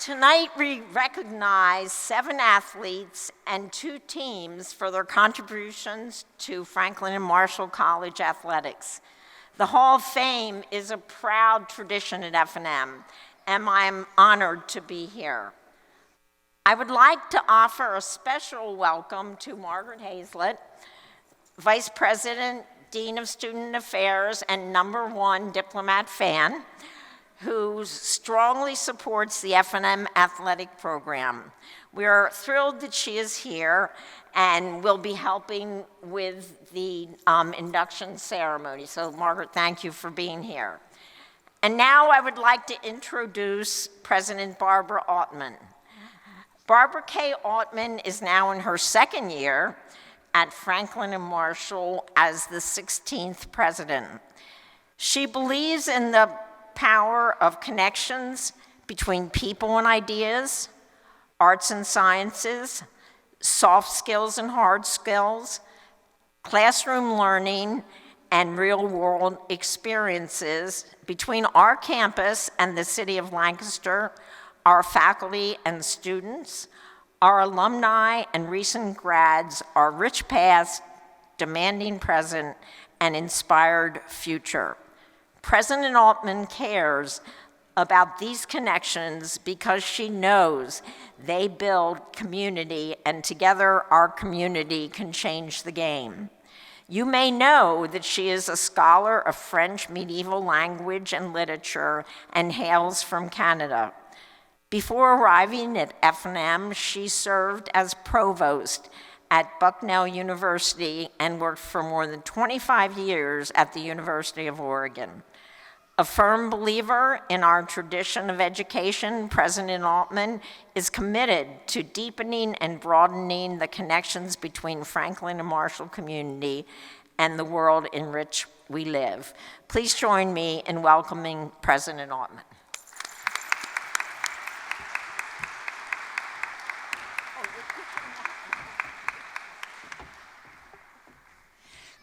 Tonight, we recognize 7 athletes and 2 teams for their contributions to Franklin and Marshall College athletics. The Hall of Fame is a proud tradition at F&M, and I'm honored to be here. I would like to offer a special welcome to Margaret Hazlett, Vice President, Dean of Student Affairs, and #1 diplomat fan, who strongly supports the F&M athletic program. We are thrilled that she is here and will be helping with the induction ceremony. So Margaret, thank you for being here. And now I would like to introduce President Barbara Altman. Barbara K. Altman is now in her 2nd year at Franklin and Marshall as the 16th president. She believes in the power of connections between people and ideas, arts and sciences, soft skills and hard skills, classroom learning, and real-world experiences between our campus and the city of Lancaster, our faculty and students, our alumni and recent grads, our rich past, demanding present, and inspired future. President Altman cares about these connections because she knows they build community, and together our community can change the game. You may know that she is a scholar of French medieval language and literature and hails from Canada. Before arriving at F&M, she served as provost at Bucknell University and worked for more than 25 years at the University of Oregon. A firm believer in our tradition of education, President Altman is committed to deepening and broadening the connections between Franklin and Marshall community and the world in which we live. Please join me in welcoming President Altman.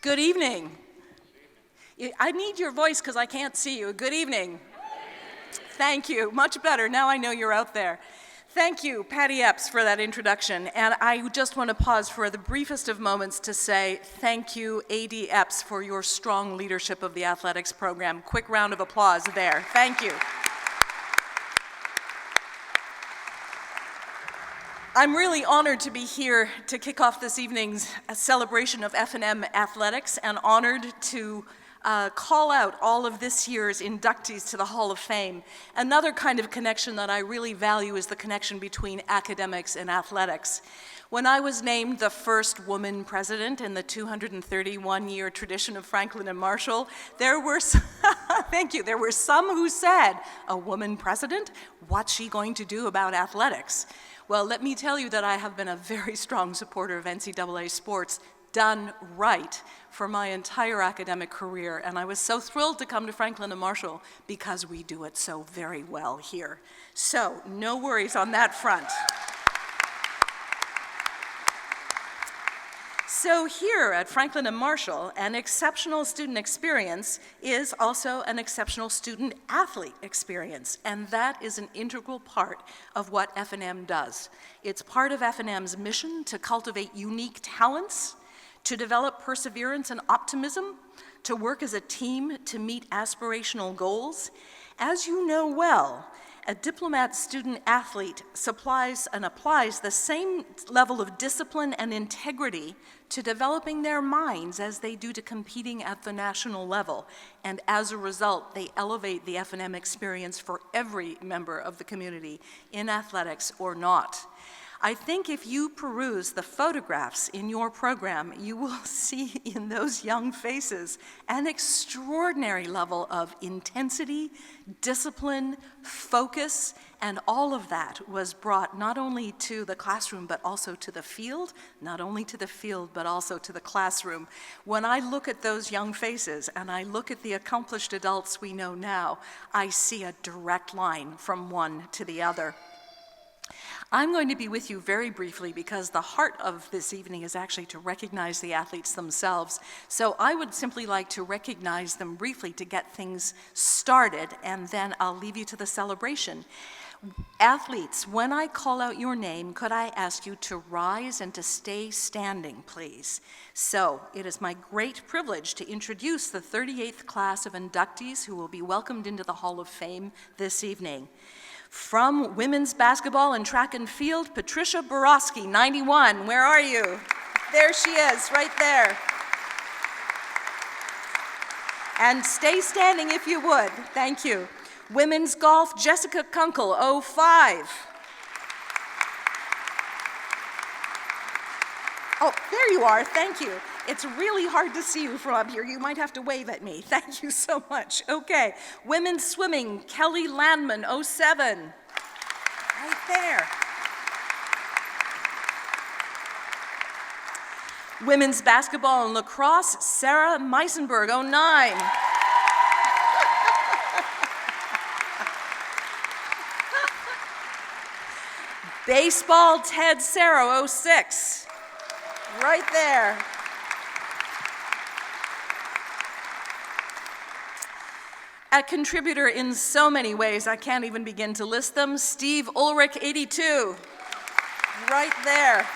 Good evening. I need your voice because I can't see you. Good evening. Thank you. Much better. Now I know you're out there. Thank you, Patty Epps, for that introduction. And I just want to pause for the briefest of moments to say thank you, AD Epps, for your strong leadership of the athletics program. Quick round of applause there. Thank you. I'm really honored to be here to kick off this evening's celebration of F&M athletics, and honored to call out all of this year's inductees to the Hall of Fame. Another kind of connection that I really value is the connection between academics and athletics. When I was named the first woman president in the 231-year tradition of Franklin and Marshall, there were thank you, there were some who said, a woman president? What's she going to do about athletics? Well, let me tell you that I have been a very strong supporter of NCAA sports done right for my entire academic career, and I was so thrilled to come to Franklin and Marshall because we do it so very well here. So, no worries on that front. So here at Franklin and Marshall, an exceptional student experience is also an exceptional student-athlete experience, and that is an integral part of what F&M does. It's part of F&M's mission to cultivate unique talents, to develop perseverance and optimism, to work as a team to meet aspirational goals. As you know well, a diplomat student-athlete supplies and applies the same level of discipline and integrity to developing their minds as they do to competing at the national level. And as a result, they elevate the F&M experience for every member of the community, in athletics or not. I think if you peruse the photographs in your program, you will see in those young faces an extraordinary level of intensity, discipline, focus, and all of that was brought not only to the classroom but also to the field, not only to the field but also to the classroom. When I look at those young faces and I look at the accomplished adults we know now, I see a direct line from one to the other. I'm going to be with you very briefly because the heart of this evening is actually to recognize the athletes themselves. So I would simply like to recognize them briefly to get things started, and then I'll leave you to the celebration. Athletes, when I call out your name, could I ask you to rise and to stay standing, please? So, it is my great privilege to introduce the 38th class of inductees who will be welcomed into the Hall of Fame this evening. From women's basketball and track and field, Patricia Borosky, 91. Where are you? There she is, right there. And stay standing if you would. Thank you. Women's golf, Jessica Kunkle, 05. Oh, there you are. Thank you. It's really hard to see you from up here. You might have to wave at me. Thank you so much. Okay. Women's swimming, Kelly Landman, 07. Right there. Women's basketball and lacrosse, Serro Meisenberg, 09. Baseball, Ted Serro, 06. Right there. A contributor in so many ways, I can't even begin to list them, Steve Ulrich, 82. Right there.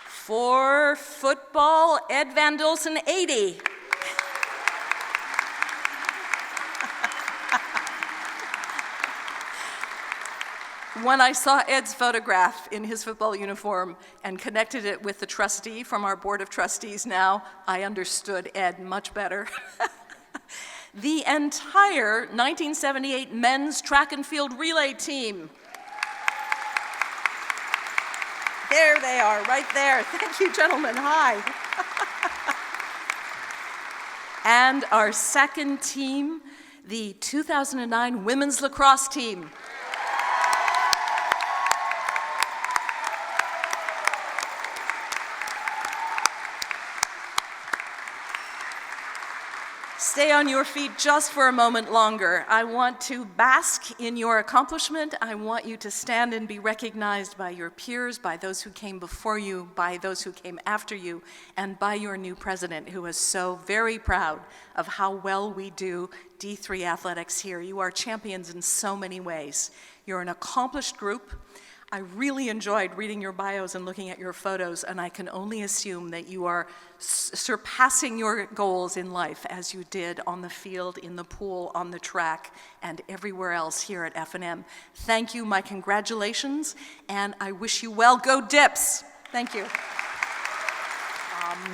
For football, Ed Van Dolsen, 80. When I saw Ed's photograph in his football uniform and connected it with the trustee from our Board of Trustees now, I understood Ed much better. The entire 1978 men's track and field relay team. There they are, right there. Thank you, gentlemen. Hi. And our second team, the 2009 women's lacrosse team. Stay on your feet just for a moment longer. I want to bask in your accomplishment. I want you to stand and be recognized by your peers, by those who came before you, by those who came after you, and by your new president, who is so very proud of how well we do D3 athletics here. You are champions in so many ways. You're an accomplished group. I really enjoyed reading your bios and looking at your photos, and I can only assume that you are surpassing your goals in life as you did on the field, in the pool, on the track, and everywhere else here at F&M. Thank you, my congratulations, and I wish you well. Go Dips! Thank you.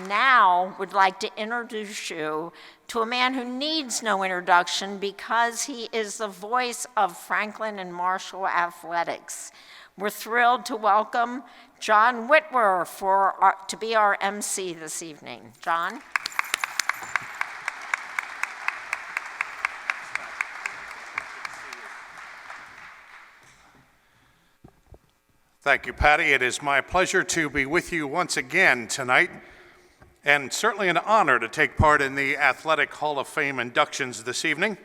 Now would like to introduce you to a man who needs no introduction because he is the voice of Franklin and Marshall athletics. We're thrilled to welcome John Whitwer to be our MC this evening. John? Thank you, Patty. It is my pleasure to be with you once again tonight, and certainly an honor to take part in the Athletic Hall of Fame inductions this evening.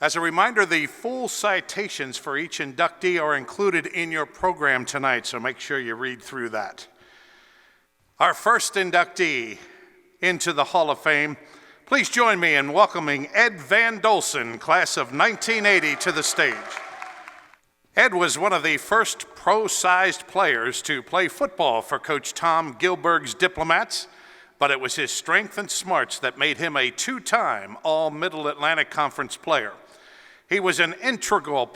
As a reminder, the full citations for each inductee are included in your program tonight, so make sure you read through that. Our first inductee into the Hall of Fame, please join me in welcoming Ed Van Dolsen, class of 1980, to the stage. Ed was one of the first pro-sized players to play football for Coach Tom Gilberg's Diplomats, but it was his strength and smarts that made him a two-time All-Middle-Atlantic Conference player. He was an integral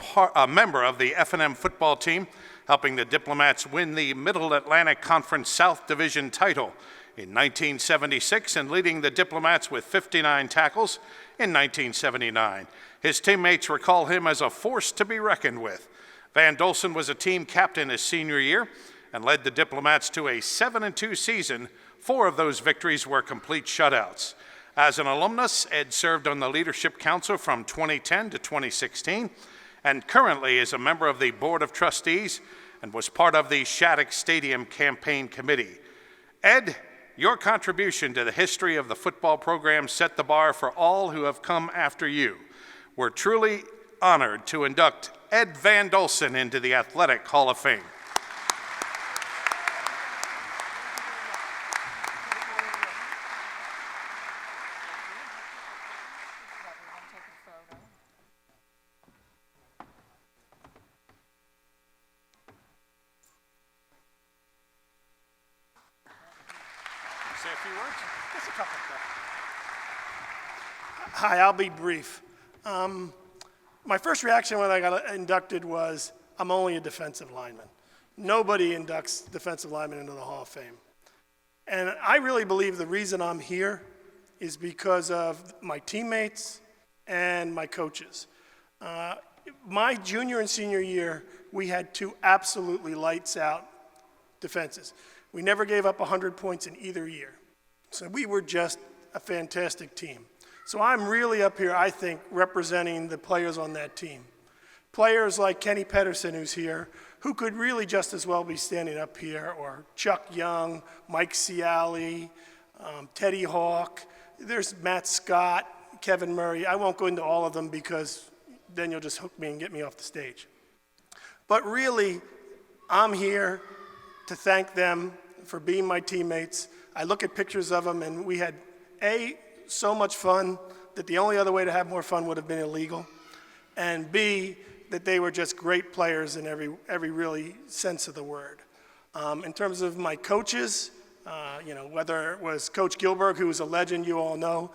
member of the F&M football team, helping the Diplomats win the Middle Atlantic Conference South Division title in 1976 and leading the Diplomats with 59 tackles in 1979. His teammates recall him as a force to be reckoned with. Van Dolsen was a team captain his senior year and led the Diplomats to a 7-2 season. 4 of those victories were complete shutouts. As an alumnus, Ed served on the Leadership Council from 2010 to 2016 and currently is a member of the Board of Trustees and was part of the Shattuck Stadium Campaign Committee. Ed, your contribution to the history of the football program set the bar for all who have come after you. We're truly honored to induct Ed Van Dolsen into the Athletic Hall of Fame. few words? Just a couple. Hi, I'll be brief. My first reaction when I got inducted was, I'm only a defensive lineman. Nobody inducts defensive linemen into the Hall of Fame. And I really believe the reason I'm here is because of my teammates and my coaches. My junior and senior year, we had two absolutely lights out defenses. We never gave up 100 points in either year. So we were just a fantastic team. So I'm really up here, I think, representing the players on that team. Players like Kenny Pedersen, who's here, who could really just as well be standing up here, or Chuck Young, Mike Ciali, Teddy Hawk. There's Matt Scott, Kevin Murray. I won't go into all of them because then you'll just hook me and get me off the stage. But really, I'm here to thank them for being my teammates. I look at pictures of them, and we had, so much fun that the only other way to have more fun would have been illegal, and B, that they were just great players in every really sense of the word. In terms of my coaches, whether it was Coach Gilberg, who was a legend, you all know,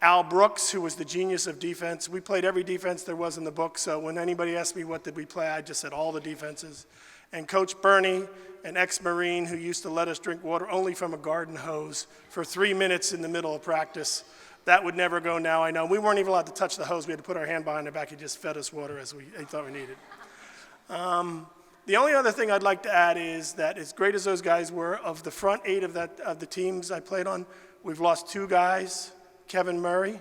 Al Brooks, who was the genius of defense. We played every defense there was in the book, so when anybody asked me what did we play, I just said all the defenses. And Coach Bernie, an ex-Marine who used to let us drink water only from a garden hose for 3 minutes in the middle of practice. That would never go now, I know. We weren't even allowed to touch the hose. We had to put our hand behind our back. He just fed us water as he thought we needed. The only other thing I'd like to add is that as great as those guys were, of the front 8 of the teams I played on, we've lost 2 guys, Kevin Murray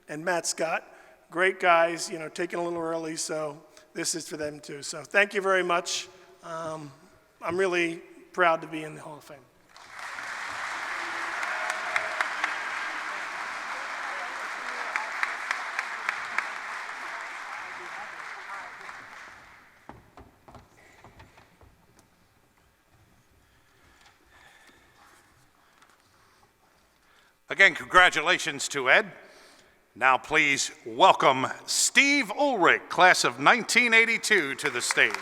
and Matt Scott. Great guys, taken a little early, so this is for them too. So thank you very much. I'm really proud to be in the Hall of Fame. Again, congratulations to Ed. Now please welcome Steve Ulrich, class of 1982, to the stage.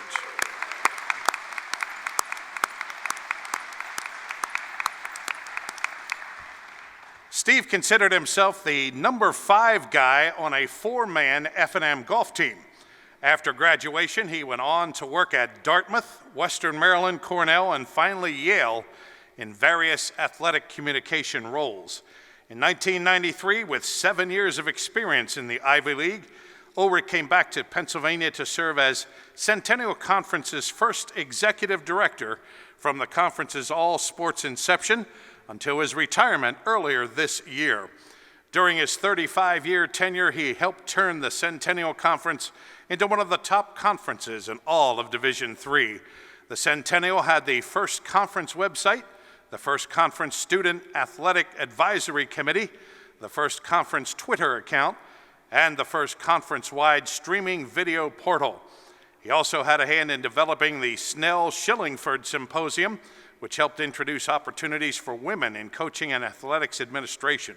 Steve considered himself the number 5 guy on a 4-man F&M golf team. After graduation, he went on to work at Dartmouth, Western Maryland, Cornell, and finally Yale in various athletic communication roles. In 1993, with 7 years of experience in the Ivy League, Ulrich came back to Pennsylvania to serve as Centennial Conference's first executive director from the conference's all-sports inception until his retirement earlier this year. During his 35-year tenure, he helped turn the Centennial Conference into one of the top conferences in all of Division III. The Centennial had the first conference website, the first conference student athletic advisory committee, the first conference Twitter account, and the first conference-wide streaming video portal. He also had a hand in developing the Snell-Shillingford Symposium, which helped introduce opportunities for women in coaching and athletics administration.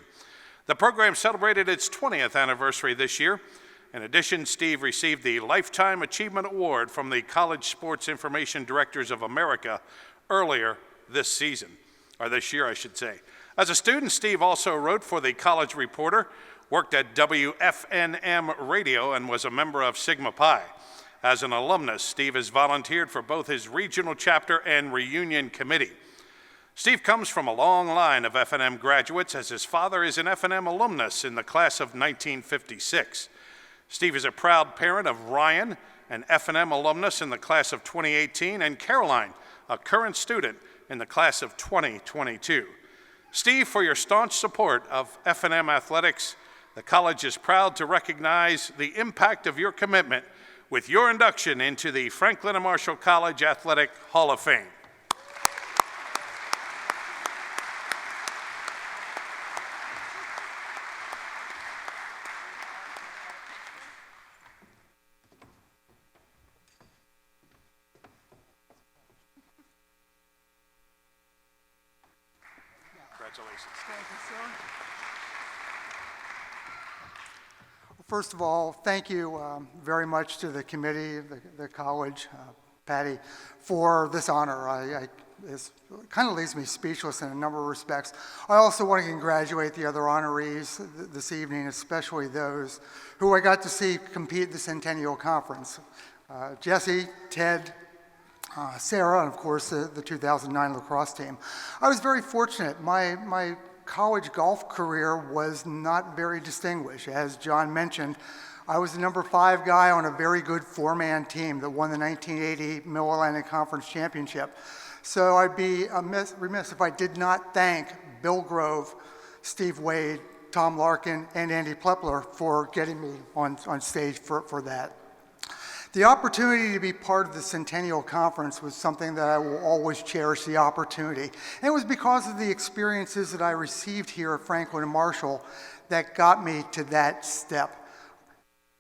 The program celebrated its 20th anniversary this year. In addition, Steve received the Lifetime Achievement Award from the College Sports Information Directors of America earlier this year, I should say. As a student, Steve also wrote for the College Reporter, worked at WFNM Radio, and was a member of Sigma Pi. As an alumnus, Steve has volunteered for both his regional chapter and reunion committee. Steve comes from a long line of F&M graduates, as his father is an F&M alumnus in the class of 1956. Steve is a proud parent of Ryan, an F&M alumnus in the class of 2018, and Caroline, a current student in the class of 2022. Steve, for your staunch support of F&M athletics, the college is proud to recognize the impact of your commitment with your induction into the Franklin and Marshall College Athletic Hall of Fame. Congratulations. Thank you, sir. Well, first of all, thank you very much to the committee, the college, Patty, for this honor. I kind of leaves me speechless in a number of respects. I also want to congratulate the other honorees this evening, especially those who I got to see compete at the Centennial Conference. Jesse, Ted, Serro, and of course the 2009 lacrosse team. I was very fortunate. My college golf career was not very distinguished. As John mentioned, I was the number 5 guy on a very good 4-man team that won the 1980 Mid-Atlantic Conference Championship. So I'd be remiss if I did not thank Bill Grove, Steve Wade, Tom Larkin, and Andy Plepler for getting me on stage for that. The opportunity to be part of the Centennial Conference was something that I will always cherish the opportunity. And it was because of the experiences that I received here at Franklin and Marshall that got me to that step.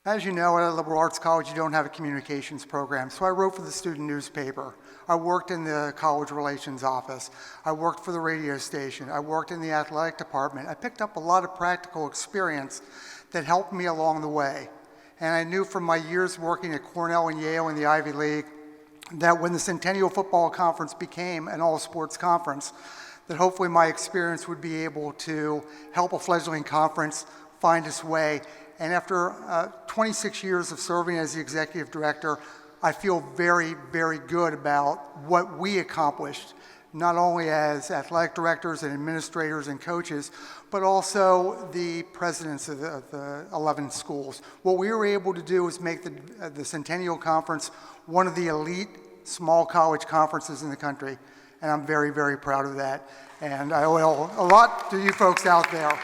As you know, at a liberal arts college, you don't have a communications program, so I wrote for the student newspaper. I worked in the college relations office. I worked for the radio station. I worked in the athletic department. I picked up a lot of practical experience that helped me along the way. And I knew from my years working at Cornell and Yale in the Ivy League that when the Centennial Football Conference became an all-sports conference, that hopefully my experience would be able to help a fledgling conference find its way. And after 26 years of serving as the executive director, I feel very, very good about what we accomplished, not only as athletic directors and administrators and coaches, but also the presidents of the 11 schools. What we were able to do is make the Centennial Conference one of the elite small college conferences in the country, and I'm very, very proud of that. And I owe a lot to you folks out there.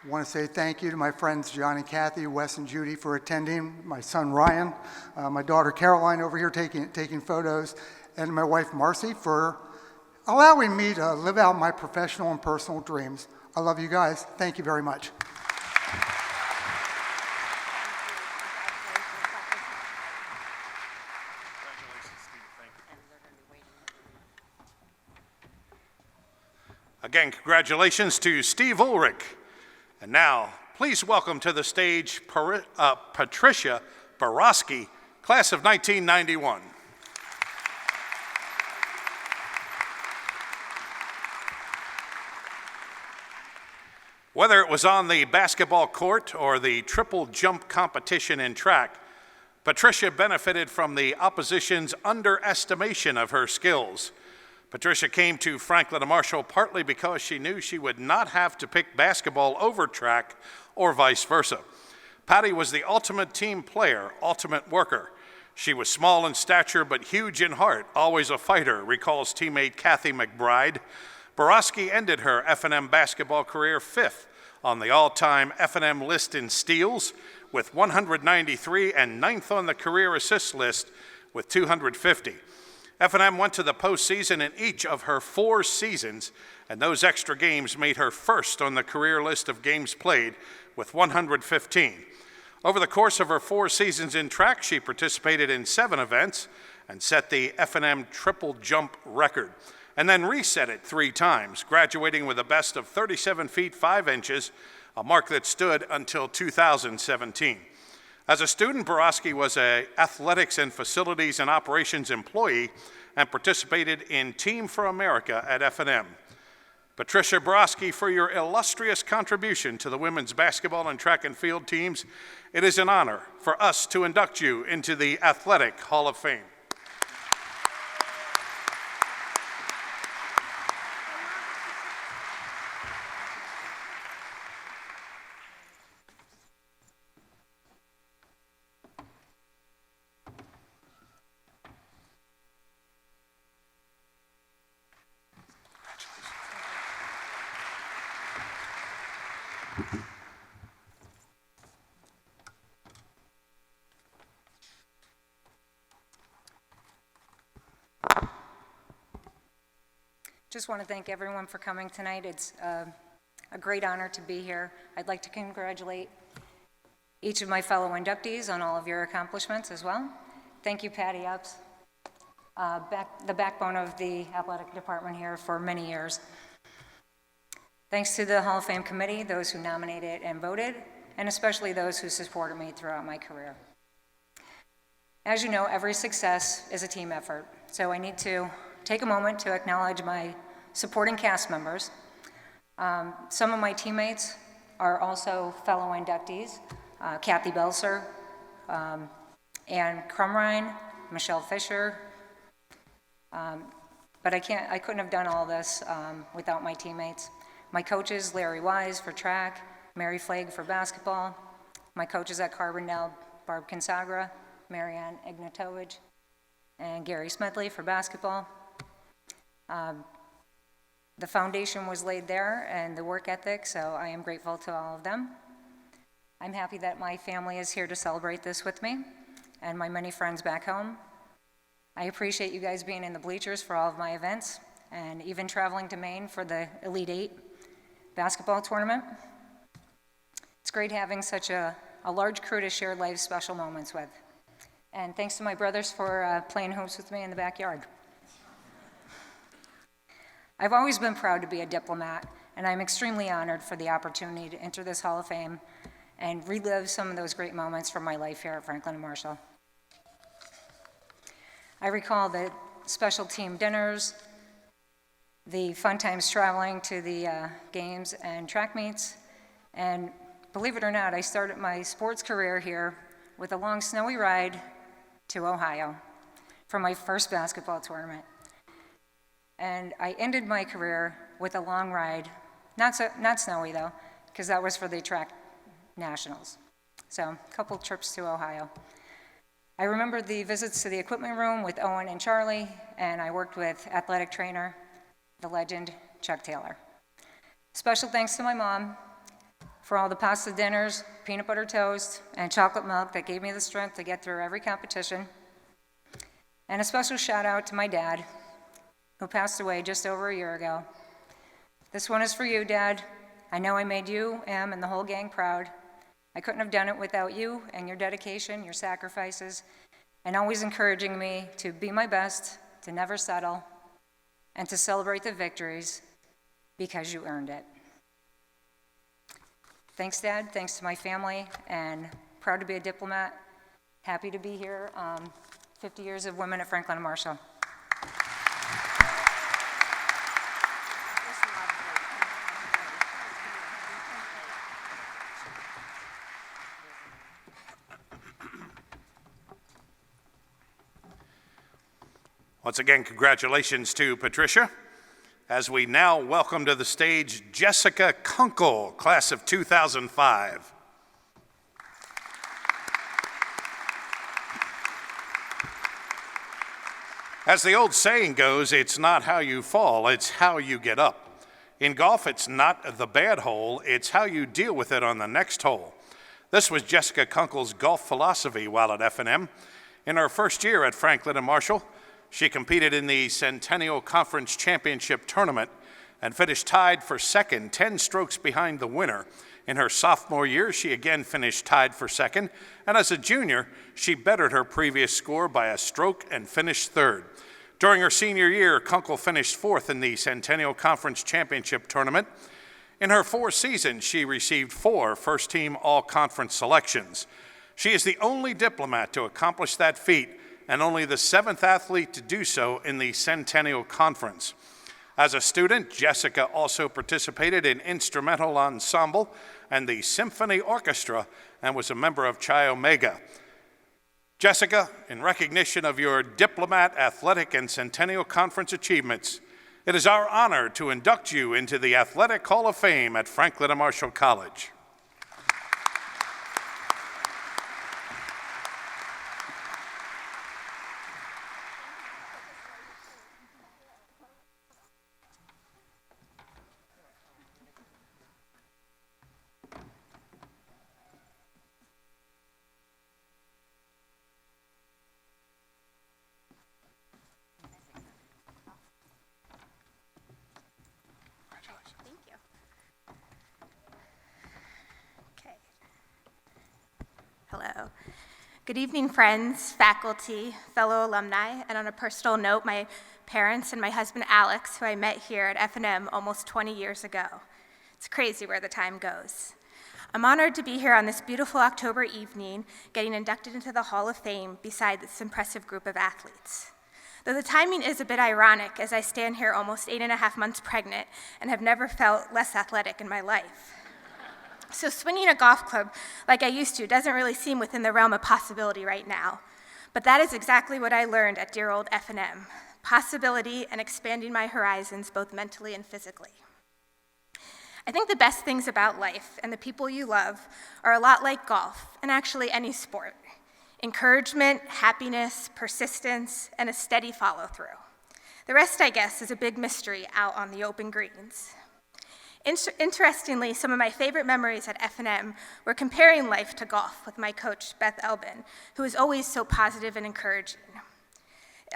I want to say thank you to my friends John and Kathy, Wes and Judy for attending, my son Ryan, my daughter Caroline over here taking photos, and my wife Marcy for allowing me to live out my professional and personal dreams. I love you guys. Thank you very much. Again, congratulations to Steve Ulrich. And now, please welcome to the stage Patricia Borosky, class of 1991. Whether it was on the basketball court or the triple jump competition in track, Patricia benefited from the opposition's underestimation of her skills. Patricia came to Franklin and Marshall partly because she knew she would not have to pick basketball over track or vice versa. Patty was the ultimate team player, ultimate worker. She was small in stature but huge in heart, always a fighter, recalls teammate Kathy McBride. Borosky ended her F&M basketball career 5th on the all-time F&M list in steals with 193 and 9th on the career assist list with 250. F&M went to the postseason in each of her 4 seasons, and those extra games made her first on the career list of games played with 115. Over the course of her 4 seasons in track, she participated in 7 events and set the F&M triple jump record, and then reset it 3 times, graduating with a best of 37 feet 5 inches, a mark that stood until 2017. As a student, Borosky was an athletics and facilities and operations employee and participated in Team for America at F&M. Patricia Borosky, for your illustrious contribution to the women's basketball and track and field teams, it is an honor for us to induct you into the Athletic Hall of Fame. Just want to thank everyone for coming tonight. It's a great honor to be here. I'd like to congratulate each of my fellow inductees on all of your accomplishments as well. Thank you, Patty Epps, the backbone of the athletic department here for many years. Thanks to the Hall of Fame committee, those who nominated and voted, and especially those who supported me throughout my career. As you know, every success is a team effort, so I need to take a moment to acknowledge my supporting cast members. Some of my teammates are also fellow inductees, Kathy Belser, Ann Crumrine, Michelle Fisher, but I couldn't have done all this without my teammates. My coaches, Larry Wise for track, Mary Flagg for basketball, my coaches at Carbondale, Barb Consagra, Marianne Ignatovich, and Gary Smedley for basketball. The foundation was laid there and the work ethic, so I am grateful to all of them. I'm happy that my family is here to celebrate this with me and my many friends back home. I appreciate you guys being in the bleachers for all of my events and even traveling to Maine for the Elite Eight basketball tournament. It's great having such a large crew to share life's special moments with. And thanks to my brothers for playing hoops with me in the backyard. I've always been proud to be a diplomat, and I'm extremely honored for the opportunity to enter this Hall of Fame and relive some of those great moments from my life here at Franklin and Marshall. I recall the special team dinners, the fun times traveling to the games and track meets, and believe it or not, I started my sports career here with a long snowy ride to Ohio for my first basketball tournament. And I ended my career with a long ride, not snowy though, because that was for the track nationals. So a couple trips to Ohio. I remember the visits to the equipment room with Owen and Charlie, and I worked with athletic trainer, the legend, Chuck Taylor. Special thanks to my mom for all the pasta dinners, peanut butter toast, and chocolate milk that gave me the strength to get through every competition. And a special shout out to my dad, who passed away just over a year ago. This one is for you, Dad. I know I made you, Em, and the whole gang proud. I couldn't have done it without you and your dedication, your sacrifices, and always encouraging me to be my best, to never settle, and to celebrate the victories because you earned it. Thanks, Dad. Thanks to my family, and proud to be a diplomat. Happy to be here. 50 years of women at Franklin and Marshall. Once again, congratulations to Patricia, as we now welcome to the stage Jessica Kunkle, class of 2005. As the old saying goes, it's not how you fall, it's how you get up. In golf, it's not the bad hole, it's how you deal with it on the next hole. This was Jessica Kunkle's golf philosophy while at F&M. In her first year at Franklin and Marshall, she competed in the Centennial Conference Championship Tournament and finished tied for second, 10 strokes behind the winner. In her sophomore year, she again finished tied for second, and as a junior, she bettered her previous score by a stroke and finished third. During her senior year, Kunkle finished fourth in the Centennial Conference Championship Tournament. In her fourth season, she received 4 first-team all-conference selections. She is the only diplomat to accomplish that feat, and only the 7th athlete to do so in the Centennial Conference. As a student, Jessica also participated in instrumental ensemble and the symphony orchestra and was a member of Chi Omega. Jessica, in recognition of your diplomat, athletic, and Centennial Conference achievements, it is our honor to induct you into the Athletic Hall of Fame at Franklin and Marshall College. Hello. Good evening, friends, faculty, fellow alumni, and on a personal note, my parents and my husband, Alex, who I met here at F&M almost 20 years ago. It's crazy where the time goes. I'm honored to be here on this beautiful October evening, getting inducted into the Hall of Fame beside this impressive group of athletes. Though the timing is a bit ironic, as I stand here almost 8.5 months pregnant and have never felt less athletic in my life. So swinging a golf club like I used to doesn't really seem within the realm of possibility right now. But that is exactly what I learned at dear old F&M, possibility and expanding my horizons both mentally and physically. I think the best things about life and the people you love are a lot like golf, and actually any sport. Encouragement, happiness, persistence, and a steady follow-through. The rest, I guess, is a big mystery out on the open greens. Interestingly, some of my favorite memories at F&M were comparing life to golf with my coach, Beth Elbin, who is always so positive and encouraging.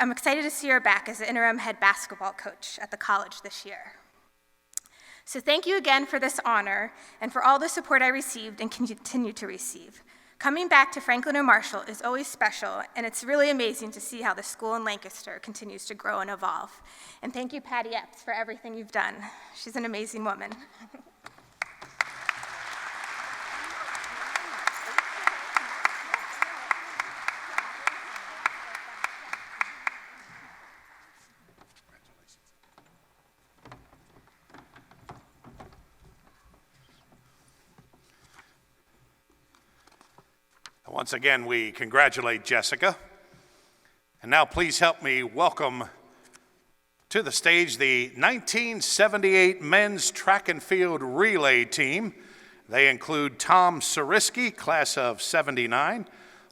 I'm excited to see her back as the interim head basketball coach at the college this year. So thank you again for this honor and for all the support I received and continue to receive. Coming back to Franklin and Marshall is always special, and it's really amazing to see how the school in Lancaster continues to grow and evolve. And thank you, Patty Epps, for everything you've done. She's an amazing woman. Once again, we congratulate Jessica. And now please help me welcome to the stage the 1978 men's track and field relay team. They include Tom Sariski, class of 79,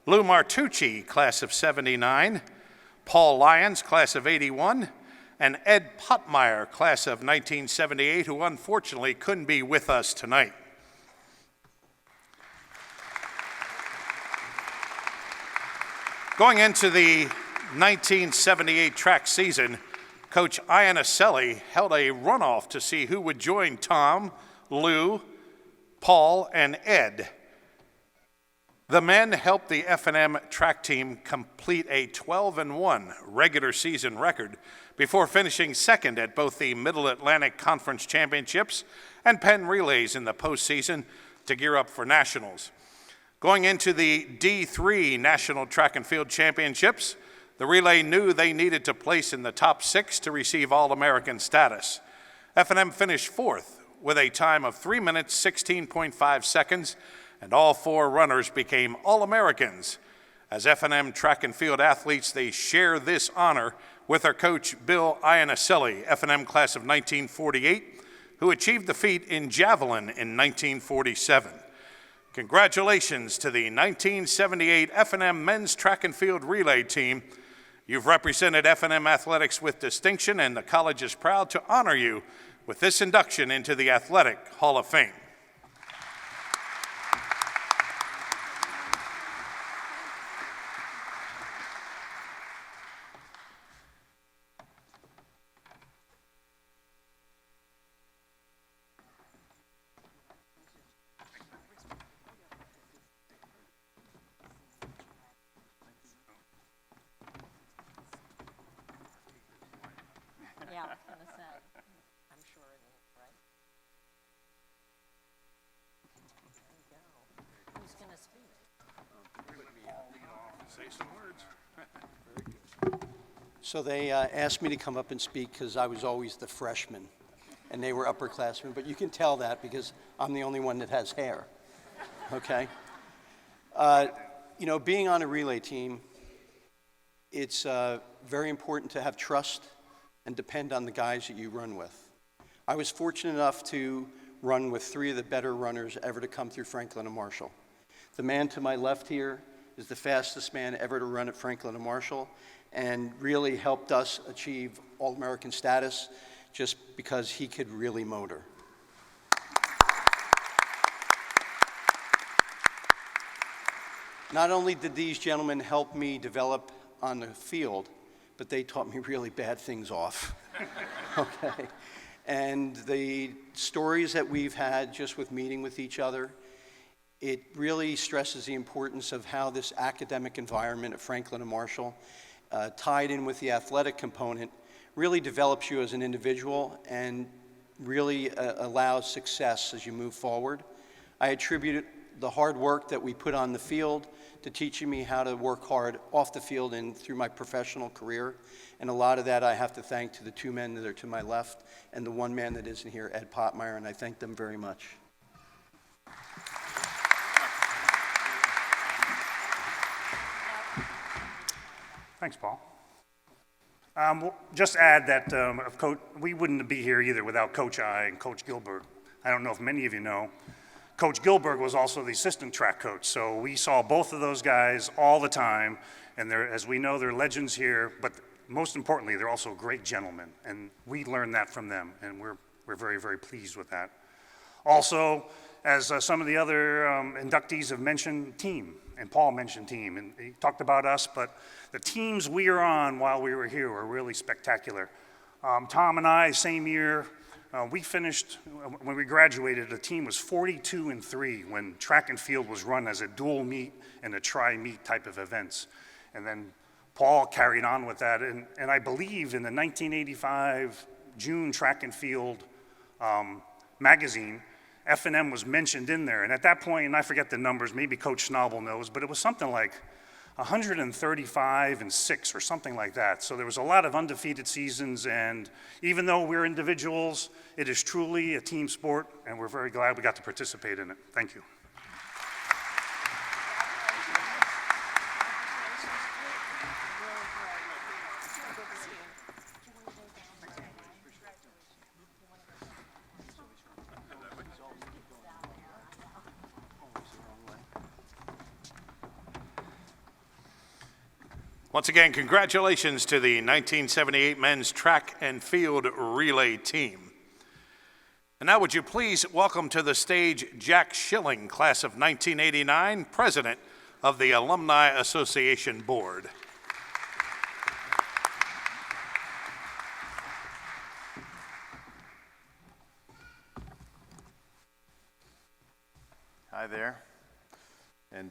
Lou Martucci, class of 79, Paul Lyons, class of 81, and Ed Pottmeyer, class of 1978, who unfortunately couldn't be with us tonight. Going into the 1978 track season, Coach Iannicelli held a runoff to see who would join Tom, Lou, Paul, and Ed. The men helped the F&M track team complete a 12-1 regular season record before finishing second at both the Middle Atlantic Conference Championships and Penn Relays in the postseason to gear up for nationals. Going into the D3 National Track and Field Championships, the relay knew they needed to place in the top 6 to receive All-American status. F&M finished 4th with a time of 3 minutes, 16.5 seconds, and all 4 runners became All-Americans. As F&M track and field athletes, they share this honor with their coach, Bill Iannicelli, F&M class of 1948, who achieved the feat in javelin in 1947. Congratulations to the 1978 F&M men's track and field relay team. You've represented F&M athletics with distinction, and the college is proud to honor you with this induction into the Athletic Hall of Fame. Yeah, I was going to say, I'm sure it is, right? There you go. Who's going to speak? Say some words. So they asked me to come up and speak because I was always the freshman, and they were upperclassmen. But you can tell that because I'm the only one that has hair, okay? You know, being on a relay team, it's very important to have trust and depend on the guys that you run with. I was fortunate enough to run with 3 of the better runners ever to come through Franklin and Marshall. The man to my left here is the fastest man ever to run at Franklin and Marshall, and really helped us achieve All-American status just because he could really motor. Not only did these gentlemen help me develop on the field, but they taught me really bad things off, okay? And the stories that we've had just with meeting with each other, it really stresses the importance of how this academic environment at Franklin and Marshall, tied in with the athletic component, really develops you as an individual and really allows success as you move forward. I attribute the hard work that we put on the field to teaching me how to work hard off the field and through my professional career. And a lot of that I have to thank to the two men that are to my left and the one man that isn't here, Ed Potmeyer, and I thank them very much. Thanks, Paul. We'll just add that we wouldn't be here either without Coach I and Coach Gilbert. I don't know if many of you know, Coach Gilbert was also the assistant track coach, so we saw both of those guys all the time, and as we know, they're legends here, but most importantly, they're also great gentlemen, and we learned that from them, and we're very, very pleased with that. Also, as some of the other inductees have mentioned, team, and Paul mentioned team, and he talked about us, but the teams we were on while we were here were really spectacular. Tom and I, same year, we finished, when we graduated, the team was 42-3 when track and field was run as a dual meet and a tri-meet type of events. And then Paul carried on with that, and I believe in the 1985 June track and field magazine, F&M was mentioned in there, and at that point, and I forget the numbers, maybe Coach Schnabel knows, but it was something like 135-6 or something like that. So there was a lot of undefeated seasons, and even though we're individuals, it is truly a team sport, and we're very glad we got to participate in it. Thank you. Once again, congratulations to the 1978 men's track and field relay team. And now would you please welcome to the stage Jack Schilling, class of 1989, president of the Alumni Association Board. Hi there. And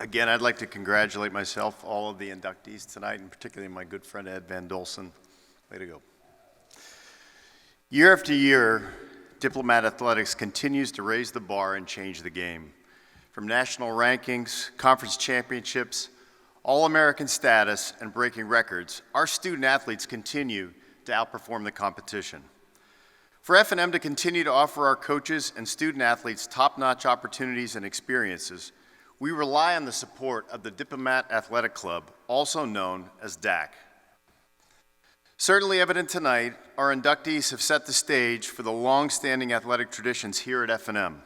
again, I'd like to congratulate myself, all of the inductees tonight, and particularly my good friend Ed Van Dolsen. Way to go. Year after year, Diplomat Athletics continues to raise the bar and change the game. From national rankings, conference championships, All-American status, and breaking records, our student athletes continue to outperform the competition. For F&M to continue to offer our coaches and student athletes top-notch opportunities and experiences, we rely on the support of the Diplomat Athletic Club, also known as DAC. Certainly evident tonight, our inductees have set the stage for the long-standing athletic traditions here at F&M.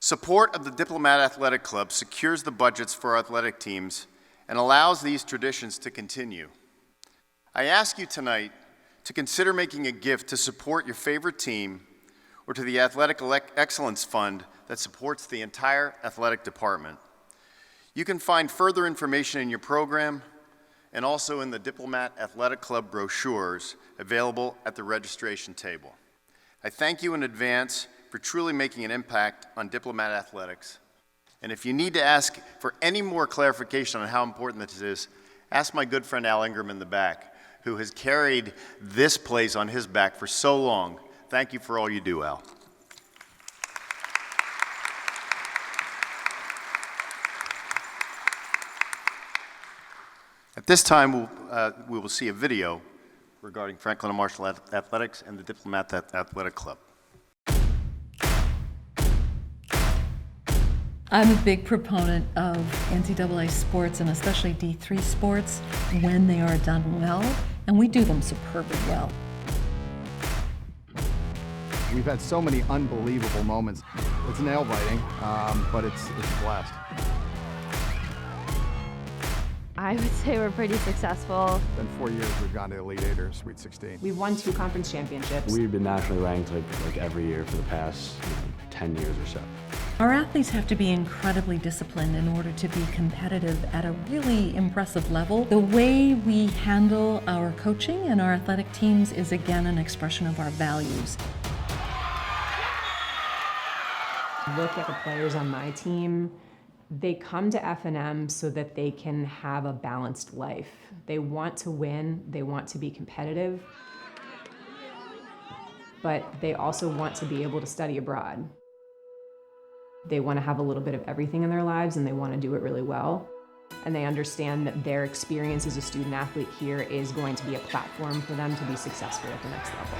Support of the Diplomat Athletic Club secures the budgets for our athletic teams and allows these traditions to continue. I ask you tonight to consider making a gift to support your favorite team or to the Athletic Excellence Fund that supports the entire athletic department. You can find further information in your program and also in the Diplomat Athletic Club brochures available at the registration table. I thank you in advance for truly making an impact on Diplomat Athletics. And if you need to ask for any more clarification on how important this is, ask my good friend Al Ingram in the back, who has carried this place on his back for so long. Thank you for all you do, Al. At this time, we will see a video regarding Franklin and Marshall Athletics and the Diplomat Athletic Club. I'm a big proponent of NCAA sports, and especially D3 sports, when they are done well, and we do them superbly well. We've had so many unbelievable moments. It's nail-biting, but it's a blast. I would say we're pretty successful. In 4 years, we've gone to Elite 8 or Sweet 16. We've won 2 conference championships. We've been nationally ranked like every year for the past 10 years or so. Our athletes have to be incredibly disciplined in order to be competitive at a really impressive level. The way we handle our coaching and our athletic teams is again an expression of our values. Look at the players on my team. They come to F&M so that they can have a balanced life. They want to win, they want to be competitive, but they also want to be able to study abroad. They want to have a little bit of everything in their lives, and they want to do it really well. And they understand that their experience as a student athlete here is going to be a platform for them to be successful at the next level.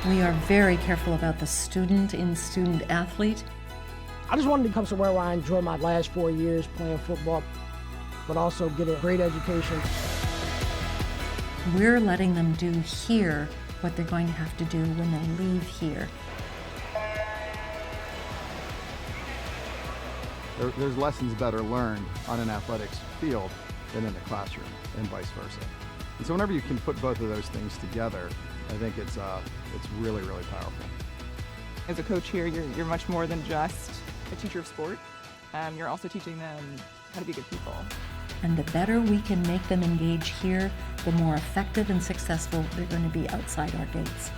We are very careful about the student in student athlete. I just wanted to come somewhere where I enjoy my last 4 years playing football, but also get a great education. We're letting them do here what they're going to have to do when they leave here. There's lessons better learned on an athletics field than in the classroom, and vice versa. And so whenever you can put both of those things together, I think it's really, really powerful. As a coach here, you're much more than just a teacher of sport. You're also teaching them how to be good people. And the better we can make them engage here, the more effective and successful they're going to be outside our gates.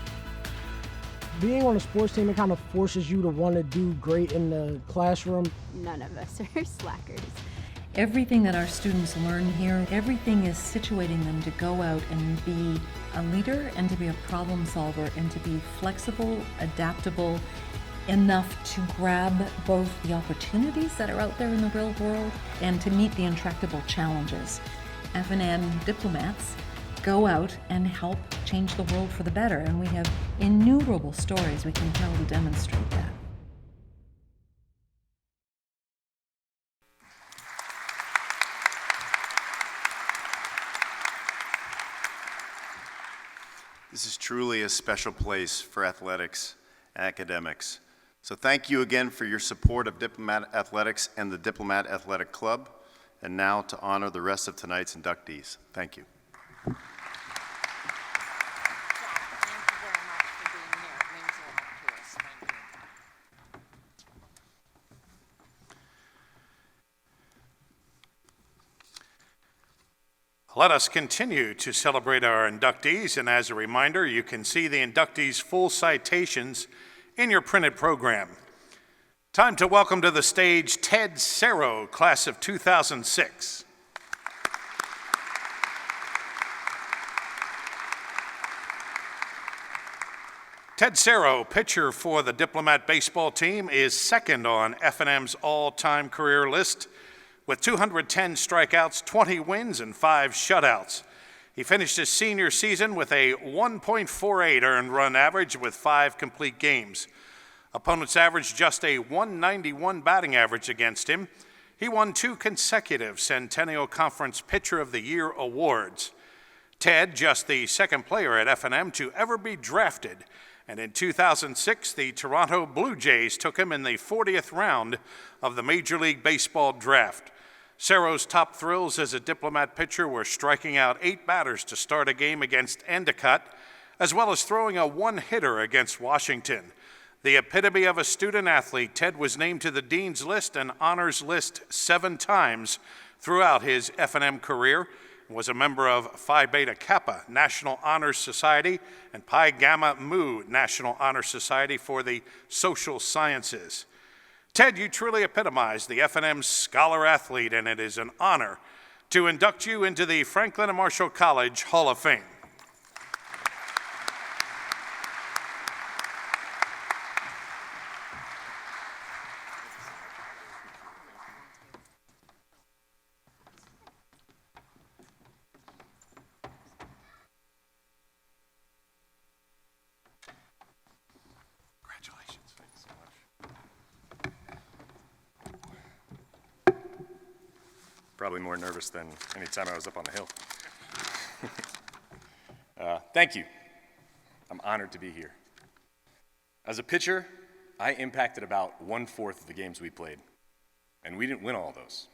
Being on a sports team, it kind of forces you to want to do great in the classroom. None of us are slackers. Everything that our students learn here, everything is situating them to go out and be a leader and to be a problem solver and to be flexible, adaptable, enough to grab both the opportunities that are out there in the real world and to meet the intractable challenges. F&M diplomats go out and help change the world for the better, and we have innumerable stories we can tell to demonstrate that. This is truly a special place for athletics and academics. So thank you again for your support of Diplomat Athletics and the Diplomat Athletic Club. And now to honor the rest of tonight's inductees. Thank you. Let us continue to celebrate our inductees, and as a reminder, you can see the inductees' full citations in your printed program. Time to welcome to the stage Ted Serro, class of 2006. Ted Serro, pitcher for the Diplomat baseball team, is second on F&M's all-time career list with 210 strikeouts, 20 wins, and 5 shutouts. He finished his senior season with a 1.48 earned run average with 5 complete games. Opponents averaged just a 191 batting average against him. He won 2 consecutive Centennial Conference Pitcher of the Year awards. Ted, just the second player at F&M to ever be drafted, and in 2006, the Toronto Blue Jays took him in the 40th round of the Major League Baseball draft. Serro's top thrills as a Diplomat pitcher were striking out 8 batters to start a game against Endicott, as well as throwing a one-hitter against Washington. The epitome of a student athlete, Ted was named to the Dean's List and Honors List 7 times throughout his F&M career, and was a member of Phi Beta Kappa National Honor Society and Pi Gamma Mu National Honor Society for the Social Sciences. Ted, you truly epitomize the F&M scholar athlete, and it is an honor to induct you into the Franklin and Marshall College Hall of Fame. Probably more nervous than any time I was up on the hill. Thank you. I'm honored to be here. As a pitcher, I impacted about 1/4 of the games we played, and we didn't win all those.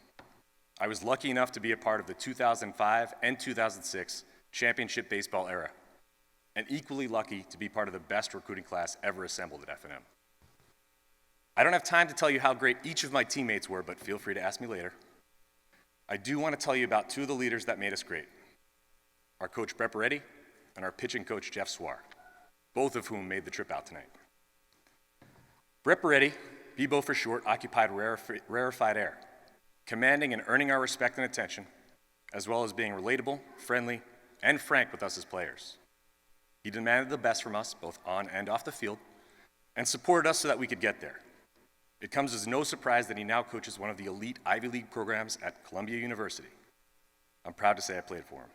I was lucky enough to be a part of the 2005 and 2006 championship baseball era, and equally lucky to be part of the best recruiting class ever assembled at F&M. I don't have time to tell you how great each of my teammates were, but feel free to ask me later. I do want to tell you about 2 of the leaders that made us great. Our coach Brett Beretti and our pitching coach Jeff Swar, both of whom made the trip out tonight. Brett Beretti, Bebo for short, occupied rarefied air, commanding and earning our respect and attention, as well as being relatable, friendly, and frank with us as players. He demanded the best from us, both on and off the field, and supported us so that we could get there. It comes as no surprise that he now coaches one of the elite Ivy League programs at Columbia University. I'm proud to say I played for him.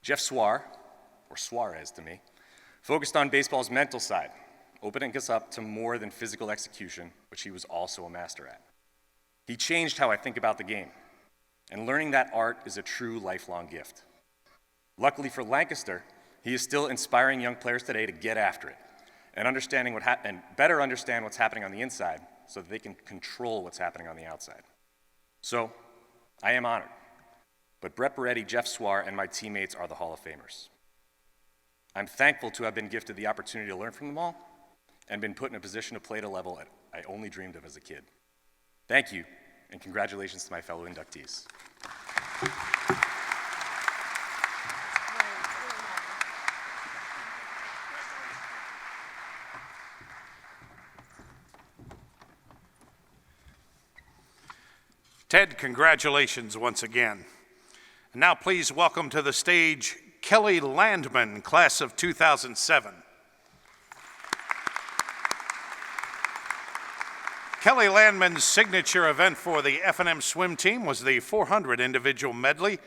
Jeff Swar, or Suarez to me, focused on baseball's mental side, opening us up to more than physical execution, which he was also a master at. He changed how I think about the game, and learning that art is a true lifelong gift. Luckily for Lancaster, he is still inspiring young players today to get after it and better understand what's happening on the inside so that they can control what's happening on the outside. So, I am honored, but Brett Beretti, Jeff Swar, and my teammates are the Hall of Famers. I'm thankful to have been gifted the opportunity to learn from them all and been put in a position to play at a level I only dreamed of as a kid. Thank you, and congratulations to my fellow inductees. Ted, congratulations once again. And now please welcome to the stage Kelly Landman, class of 2007. Kelly Landman's signature event for the F&M swim team was the 400 individual medley,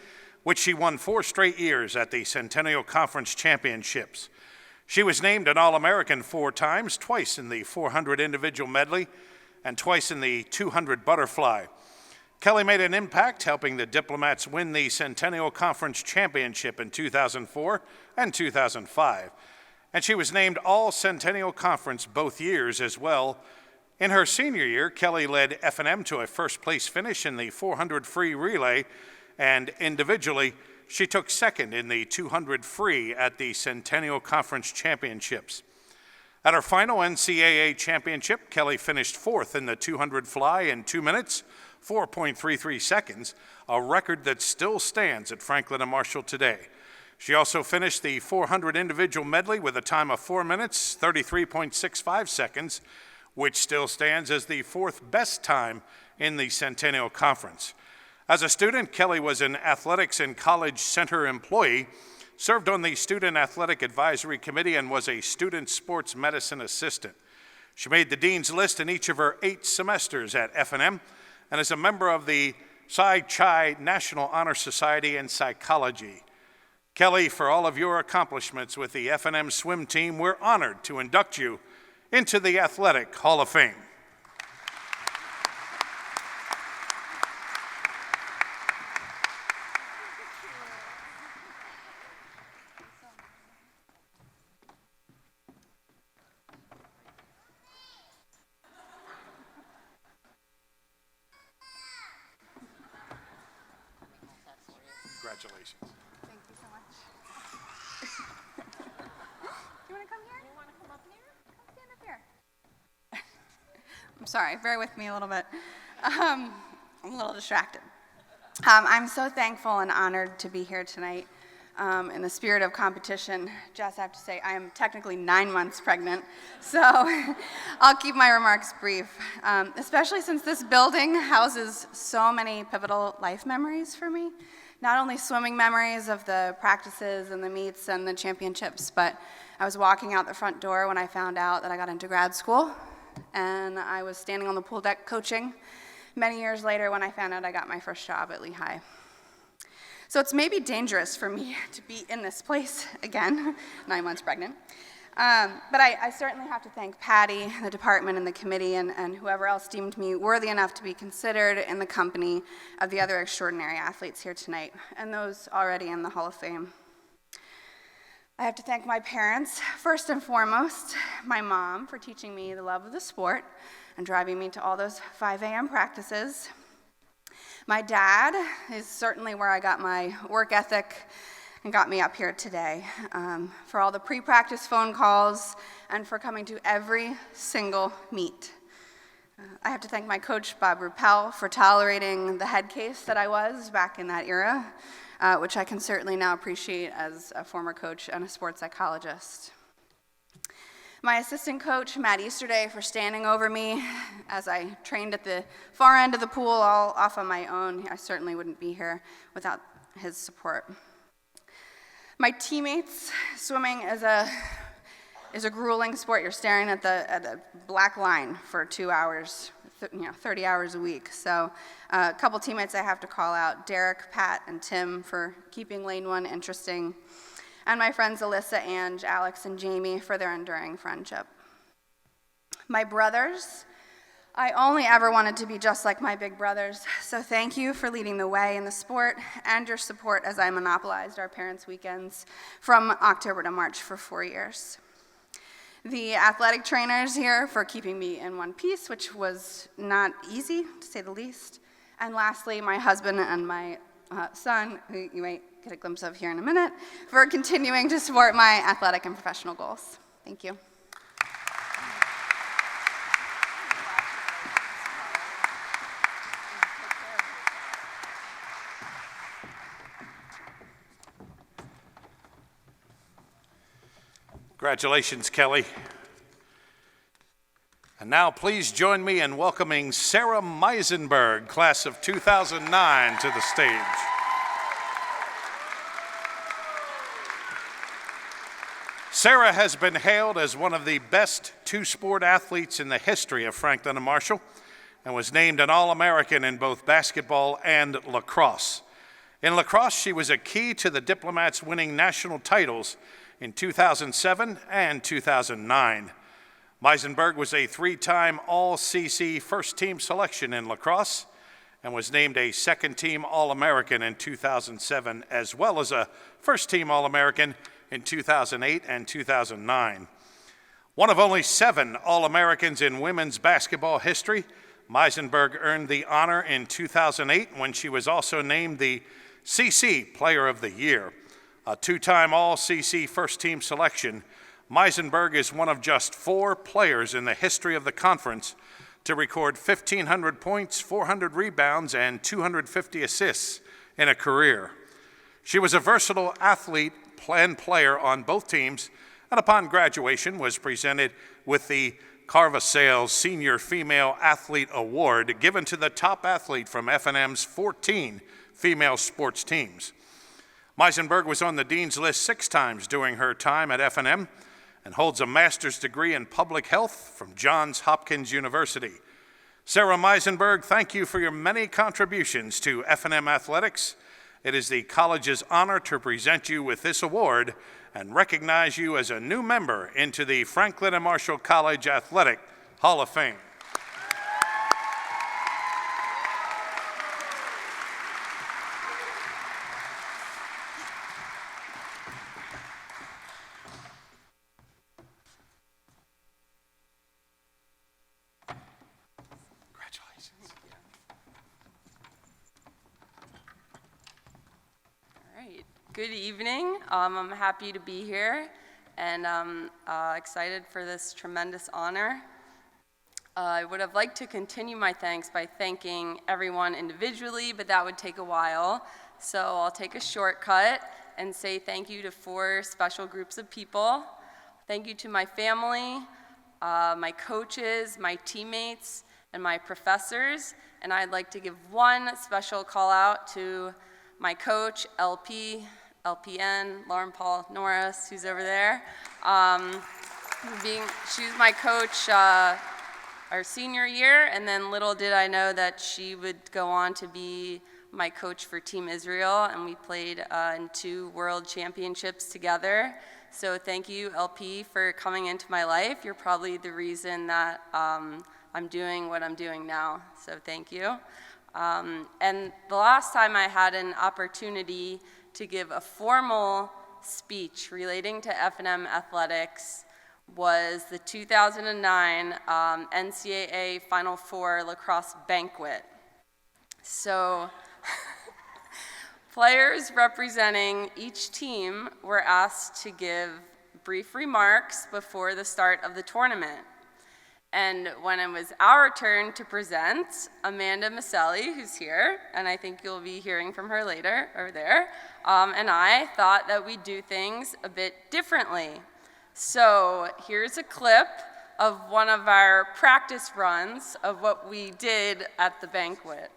which she won 4 straight years at the Centennial Conference Championships. She was named an All-American 4 times, twice in the 400 individual medley and twice in the 200 butterfly. Kelly made an impact helping the Diplomats win the Centennial Conference Championship in 2004 and 2005, and she was named All-Centennial Conference both years as well. In her senior year, Kelly led F&M to a first-place finish in the 400 free relay, and individually, she took second in the 200 free at the Centennial Conference Championships. At her final NCAA championship, Kelly finished 4th in the 200 fly in 2 minutes, 4.33 seconds, a record that still stands at Franklin and Marshall today. She also finished the 400 individual medley with a time of 4 minutes, 33.65 seconds, which still stands as the 4th best time in the Centennial Conference. As a student, Kelly was an athletics and college center employee, served on the Student Athletic Advisory Committee, and was a student sports medicine assistant. She made the dean's list in each of her 8 semesters at F&M and is a member of the Psi Chi National Honor Society in Psychology. Kelly, for all of your accomplishments with the F&M swim team, we're honored to induct you into the Athletic Hall of Fame. Congratulations. Thank you so much. You want to come here? You want to come up here? Come stand up here. I'm sorry, bear with me a little bit. I'm a little distracted. I'm so thankful and honored to be here tonight. In the spirit of competition, just have to say I am technically 9 months pregnant, so I'll keep my remarks brief, especially since this building houses so many pivotal life memories for me. Not only swimming memories of the practices and the meets and the championships, but I was walking out the front door when I found out that I got into grad school, and I was standing on the pool deck coaching many years later when I found out I got my first job at Lehigh. So it's maybe dangerous for me to be in this place again, 9 months pregnant. But I certainly have to thank Patty, the department, and the committee, and whoever else deemed me worthy enough to be considered in the company of the other extraordinary athletes here tonight, and those already in the Hall of Fame. I have to thank my parents, first and foremost, my mom for teaching me the love of the sport and driving me to all those 5 a.m. practices. My dad is certainly where I got my work ethic and got me up here today, for all the pre-practice phone calls and for coming to every single meet. I have to thank my coach, Bob Ruppel, for tolerating the head case that I was back in that era, which I can certainly now appreciate as a former coach and a sports psychologist. My assistant coach, Matt Easterday, for standing over me as I trained at the far end of the pool all off on my own. I certainly wouldn't be here without his support. My teammates, swimming is is a grueling sport. You're staring at the black line for 2 hours, 30 hours a week. So a couple teammates I have to call out, Derek, Pat, and Tim for keeping lane 1 interesting, and my friends Alyssa, Ange, Alex, and Jamie for their enduring friendship. My brothers, I only ever wanted to be just like my big brothers, so thank you for leading the way in the sport and your support as I monopolized our parents' weekends from October to March for 4 years. The athletic trainers here for keeping me in one piece, which was not easy, to say the least. And lastly, my husband and my son, who you might get a glimpse of here in a minute, for continuing to support my athletic and professional goals. Thank you. Congratulations, Kelly. And now please join me in welcoming Sarah Meisenberg, class of 2009, to the stage. Sarah has been hailed as one of the best two-sport athletes in the history of Franklin and Marshall and was named an All-American in both basketball and lacrosse. In lacrosse, she was a key to the Diplomats winning national titles in 2007 and 2009. Meisenberg was a 3-time All-CC first-team selection in lacrosse and was named a second-team All-American in 2007, as well as a first-team All-American in 2008 and 2009. One of only 7 All-Americans in women's basketball history, Meisenberg earned the honor in 2008 when she was also named the CC Player of the Year. A 2-time All-CC first-team selection, Meisenberg is one of just 4 players in the history of the conference to record 1,500 points, 400 rebounds, and 250 assists in a career. She was a versatile athlete and player on both teams, and upon graduation was presented with the Carvasales Senior Female Athlete Award given to the top athlete from F&M's 14 female sports teams. Meisenberg was on the Dean's List 6 times during her time at F&M and holds a master's degree in public health from Johns Hopkins University. Sarah Meisenberg, thank you for your many contributions to F&M athletics. It is the college's honor to present you with this award and recognize you as a new member into the Franklin and Marshall College Athletic Hall of Fame. Good evening. I'm happy to be here, and I'm excited for this tremendous honor. I would have liked to continue my thanks by thanking everyone individually, but that would take a while. So I'll take a shortcut and say thank you to 4 special groups of people. Thank you to my family, my coaches, my teammates, and my professors. And I'd like to give one special call out to my coach, LP, LPN, Lauren Paul Norris, who's over there. She was my coach our senior year, and then little did I know that she would go on to be my coach for Team Israel, and we played in 2 world championships together. So thank you, LP, for coming into my life. You're probably the reason that I'm doing what I'm doing now, so thank you. And the last time I had an opportunity to give a formal speech relating to F&M athletics was the 2009 NCAA Final Four lacrosse banquet. So players representing each team were asked to give brief remarks before the start of the tournament. And when it was our turn to present, Amanda Maselli, who's here, and I think you'll be hearing from her later, over there, and I thought that we'd do things a bit differently. So here's a clip of one of our practice runs of what we did at the banquet.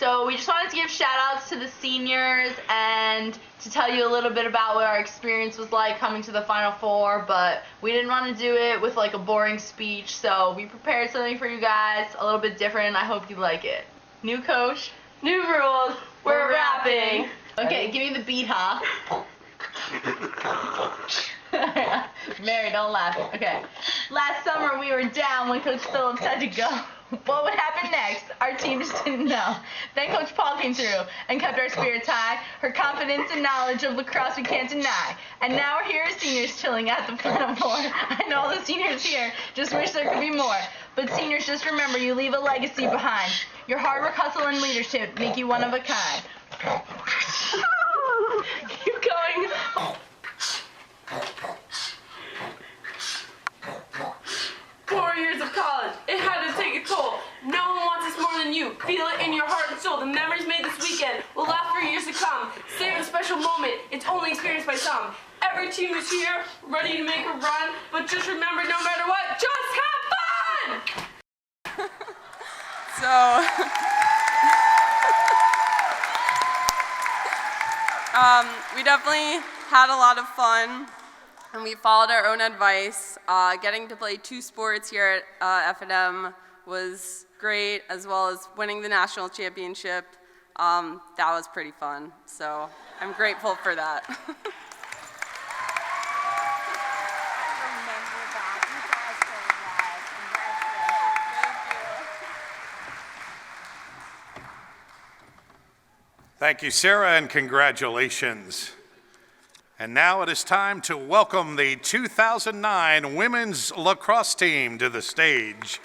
So we just wanted to give shout outs to the seniors and to tell you a little bit about what our experience was like coming to the Final Four, but we didn't want to do it with like a boring speech, so we prepared something for you guys, a little bit different, and I hope you like it. New coach, new rules, we're rapping. Okay, give me the beat, huh? Mary, don't laugh. Okay. Last summer we were down when Coach Phillips had to go. What would happen next? Our team just didn't know. Then Coach Paul came through and kept our spirits high. Her confidence and knowledge of lacrosse we can't deny. And now we're here as seniors chilling at the Final Four. I know all the seniors here just wish there could be more. But seniors, just remember you leave a legacy behind. Your hard work, hustle, and leadership make you one of a kind. Keep going. 4 years of college, it had to take a toll. No one wants this more than you. Feel it in your heart and soul. The memories made this weekend will last for years to come. Save a special moment, it's only experienced by some. Every team is here, ready to make a run, but just remember, no matter what, just have fun! We definitely had a lot of fun, and we followed our own advice. Getting to play 2 sports here at F&M was great, as well as winning the national championship. That was pretty fun, so I'm grateful for that. Thank you, Sarah, and congratulations. And now it is time to welcome the 2009 women's lacrosse team to the stage.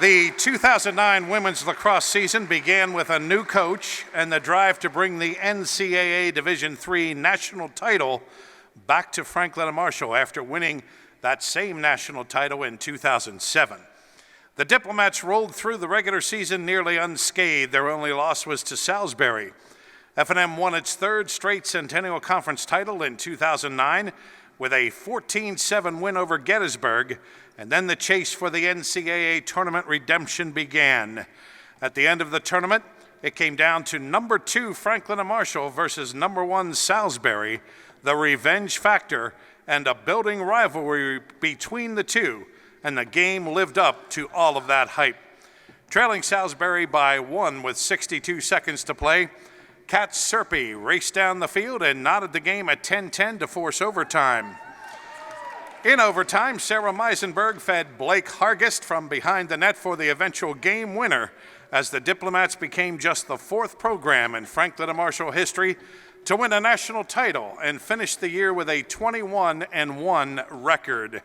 The 2009 women's lacrosse season began with a new coach and the drive to bring the NCAA Division III national title back to Franklin and Marshall after winning that same national title in 2007. The Diplomats rolled through the regular season nearly unscathed. Their only loss was to Salisbury. F&M won its 3rd straight Centennial Conference title in 2009 with a 14-7 win over Gettysburg, and then the chase for the NCAA tournament redemption began. At the end of the tournament, it came down to number 2 Franklin and Marshall versus number 1 Salisbury, the revenge factor, and a building rivalry between the two, and the game lived up to all of that hype. Trailing Salisbury by 1 with 62 seconds to play, Kat Serpy raced down the field and knotted the game at 10-10 to force overtime. In overtime, Sarah Meisenberg fed Blake Hargest from behind the net for the eventual game winner, as the Diplomats became just the 4th program in Franklin and Marshall history to win a national title and finish the year with a 21-1 record.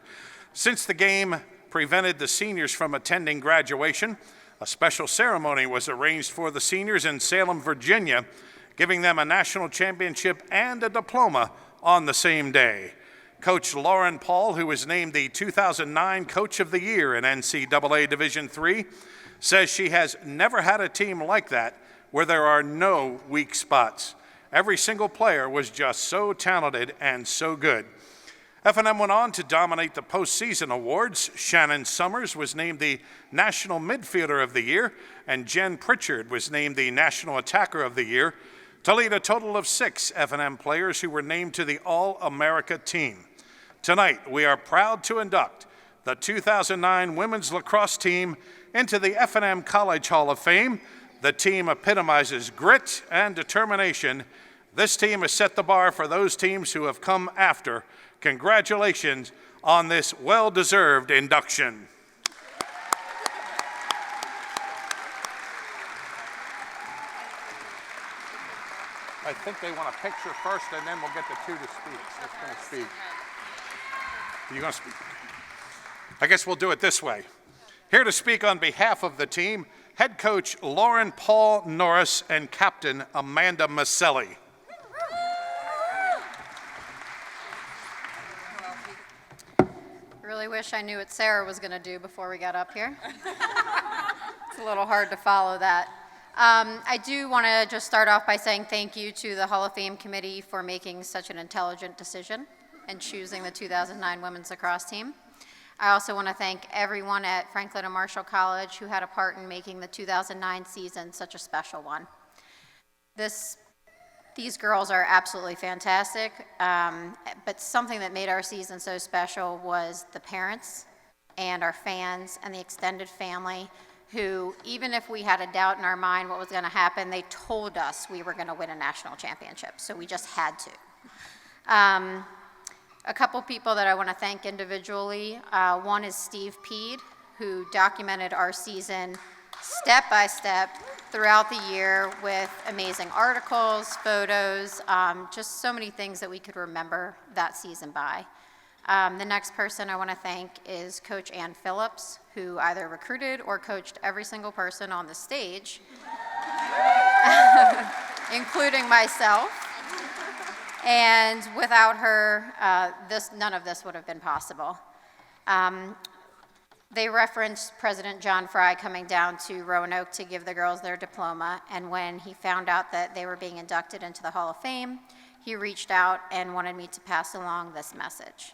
Since the game prevented the seniors from attending graduation, a special ceremony was arranged for the seniors in Salem, Virginia, giving them a national championship and a diploma on the same day. Coach Lauren Paul, who was named the 2009 Coach of the Year in NCAA Division III, says she has never had a team like that where there are no weak spots. Every single player was just so talented and so good. F&M went on to dominate the postseason awards. Shannon Summers was named the National Midfielder of the Year, and Jen Pritchard was named the National Attacker of the Year, to lead a total of 6 F&M players who were named to the All-America team. Tonight, we are proud to induct the 2009 women's lacrosse team into the F&M College Hall of Fame. The team epitomizes grit and determination. This team has set the bar for those teams who have come after. Congratulations on this well-deserved induction. I think they want a picture first, and then we'll get the 2 to speak. That's going to speak. You're going to speak? I guess we'll do it this way. Here to speak on behalf of the team, head coach Lauren Paul Norris and captain Amanda Maselli. Really wish I knew what Sarah was going to do before we got up here. It's a little hard to follow that. I do want to just start off by saying thank you to the Hall of Fame committee for making such an intelligent decision and choosing the 2009 women's lacrosse team. I also want to thank everyone at Franklin and Marshall College who had a part in making the 2009 season such a special one. These girls are absolutely fantastic, but something that made our season so special was the parents and our fans and the extended family who, even if we had a doubt in our mind what was going to happen, they told us we were going to win a national championship, so we just had to. A couple people that I want to thank individually. One is Steve Peed, who documented our season step by step throughout the year with amazing articles, photos, just so many things that we could remember that season by. The next person I want to thank is Coach Ann Phillips, who either recruited or coached every single person on the stage, including myself. And without her, none of this would have been possible. They referenced President John Fry coming down to Roanoke to give the girls their diploma, and when he found out that they were being inducted into the Hall of Fame, he reached out and wanted me to pass along this message.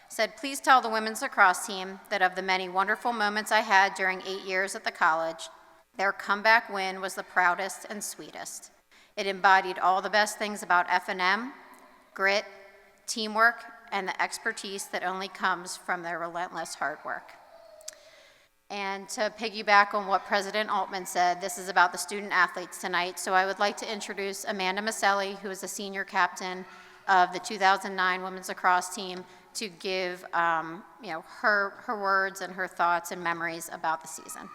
He said, "Please tell the women's lacrosse team that of the many wonderful moments I had during 8 years at the college, their comeback win was the proudest and sweetest. It embodied all the best things about F&M, grit, teamwork, and the expertise that only comes from their relentless hard work." And to piggyback on what President Altman said, this is about the student athletes tonight, so I would like to introduce Amanda Maselli, who is the senior captain of the 2009 women's lacrosse team, to give her words and her thoughts and memories about the season.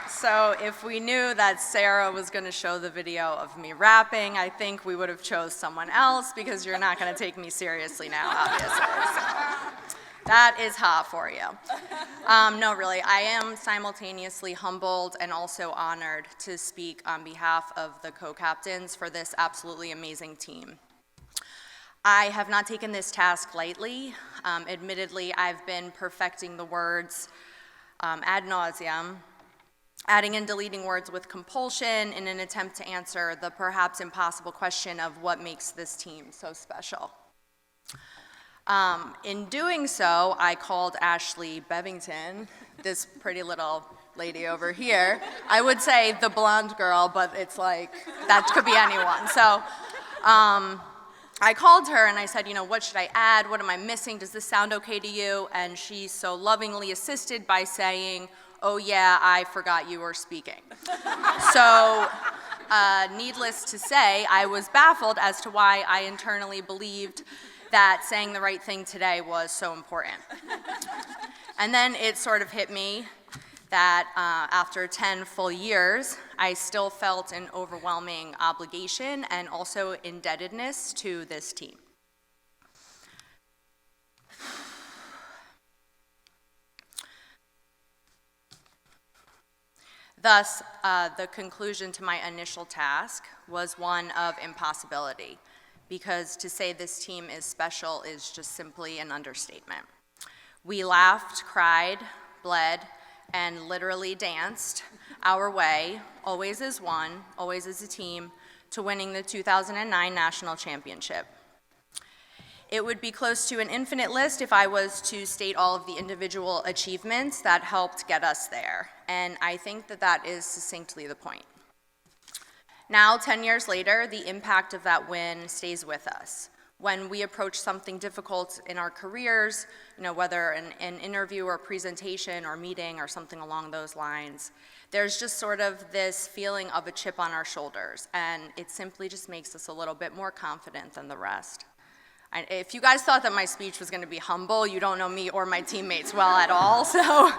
So if we knew that Serro was going to show the video of me rapping, I think we would have chose someone else because you're not going to take me seriously now, obviously. So that is hot for you. No, really, I am simultaneously humbled and also honored to speak on behalf of the co-captains for this absolutely amazing team. I have not taken this task lightly. Admittedly, I've been perfecting the words ad nauseum, adding and deleting words with compulsion in an attempt to answer the perhaps impossible question of what makes this team so special. In doing so, I called Ashley Bevington, this pretty little lady over here. I would say the blonde girl, but it's like, that could be anyone. So I called her and I said, what should I add? What am I missing? Does this sound okay to you? And she so lovingly assisted by saying, "Oh yeah, I forgot you were speaking." So needless to say, I was baffled as to why I internally believed that saying the right thing today was so important. And then it sort of hit me that after 10 full years, I still felt an overwhelming obligation and also indebtedness to this team. Thus, the conclusion to my initial task was one of impossibility, because to say this team is special is just simply an understatement. We laughed, cried, bled, and literally danced our way, always as one, always as a team, to winning the 2009 national championship. It would be close to an infinite list if I was to state all of the individual achievements that helped get us there, and I think that that is succinctly the point. Now, 10 years later, the impact of that win stays with us. When we approach something difficult in our careers, whether an interview or presentation or meeting or something along those lines, there's just sort of this feeling of a chip on our shoulders, and it simply just makes us a little bit more confident than the rest. If you guys thought that my speech was going to be humble, you don't know me or my teammates well at all. So,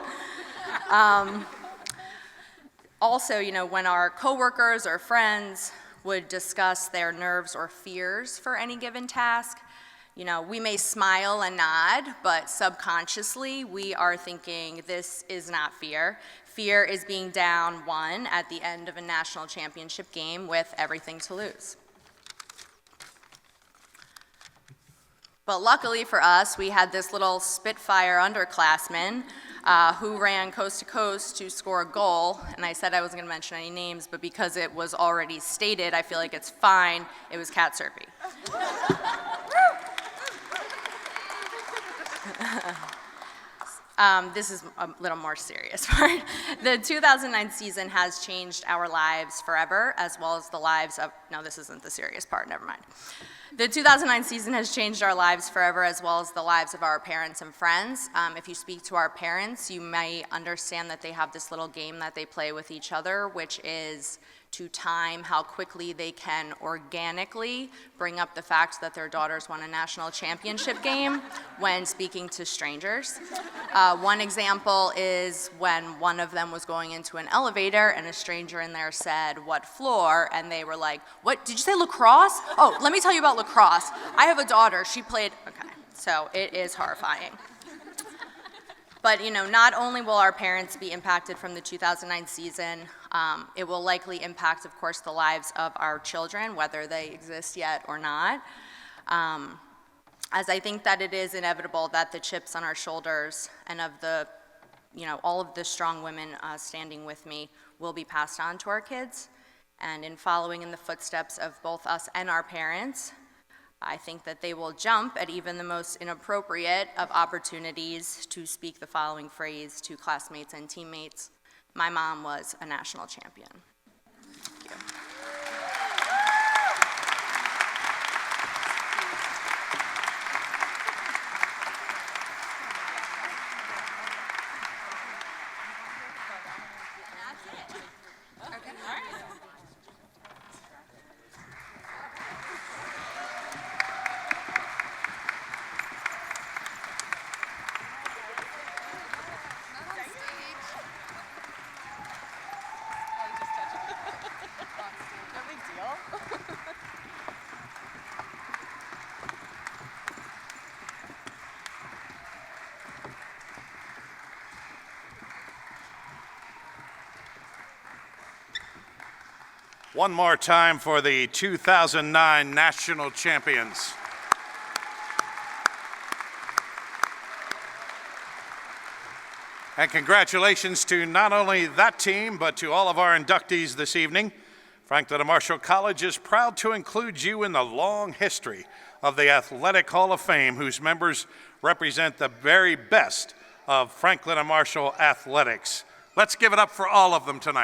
also, when our coworkers or friends would discuss their nerves or fears for any given task, we may smile and nod, but subconsciously we are thinking this is not fear. Fear is being down 1 at the end of a national championship game with everything to lose. But luckily for us, we had this little Spitfire underclassman who ran coast to coast to score a goal. And I said I wasn't going to mention any names, but because it was already stated, I feel like it's fine. It was Kat Serpy. This is a little more serious part. The 2009 season has changed our lives forever, as well as the lives of, no, this isn't the serious part, never mind. The 2009 season has changed our lives forever, as well as the lives of our parents and friends. If you speak to our parents, you may understand that they have this little game that they play with each other, which is to time how quickly they can organically bring up the fact that their daughters won a national championship game when speaking to strangers. One example is when one of them was going into an elevator and a stranger in there said, "What floor?" And they were like, "What, did you say lacrosse? Oh, let me tell you about lacrosse. I have a daughter, she played," okay, so it is horrifying. But, you know, not only will our parents be impacted from the 2009 season, it will likely impact, of course, the lives of our children, whether they exist yet or not. As I think that it is inevitable that the chips on our shoulders and of the, you know, all of the strong women standing with me will be passed on to our kids. And in following in the footsteps of both us and our parents, I think that they will jump at even the most inappropriate of opportunities to speak the following phrase to classmates and teammates: "My mom was a national champion." Thank you. One more time for the 2009 national champions. And congratulations to not only that team, but to all of our inductees this evening. Franklin and Marshall College is proud to include you in the long history of the Athletic Hall of Fame, whose members represent the very best of Franklin and Marshall athletics. Let's give it up for all of them tonight.